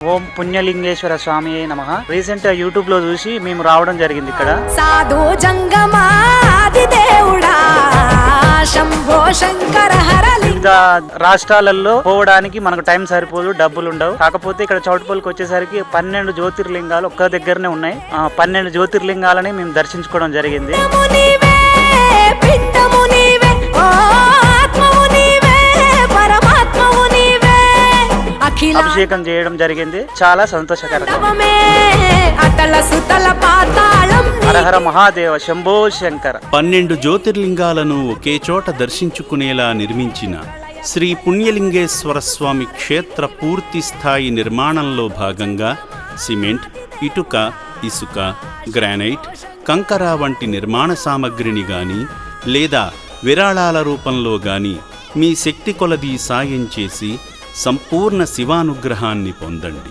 ఓం పుణ్యలింగేశ్వర స్వామి నమః. రీసెంట్ గా యూట్యూబ్ లో చూసి మేము రావడం జరిగింది. ఇక్కడ సాధు జంగమాది దేవుడా శంభో శంకర హరలి. వివిధ రాష్ట్రాలలో పోవడానికి మనకు టైం సరిపోదు, డబ్బులు ఉండవు. కాకపోతే ఇక్కడ చౌటుపల్లికి వచ్చేసరికి 12 జ్యోతిర్లింగాలు ఒక్క దగ్గరనే ఉన్నాయి. 12 జ్యోతిర్లింగాలని మేము దర్శించుకోవడం జరిగింది. అభిషేకం చేయడం జరిగింది. చాలా సంతోషకరంగా. హరహర మహాదేవ శంభో శంకర. 12 జ్యోతిర్లింగాలను ఒకే చోట దర్శించుకునేలా నిర్మించిన శ్రీ పుణ్యలింగేశ్వర స్వామి క్షేత్ర పూర్తి స్థాయి నిర్మాణంలో భాగంగా సిమెంట్, ఇటుక, ఇసుక, గ్రానైట్, కంకర వంటి నిర్మాణ సామగ్రిని గాని లేదా విరాళాల రూపంలో గాని మీ శక్తి కొలది సాయం చేసి సంపూర్ణ శివానుగ్రహాన్ని పొందండి.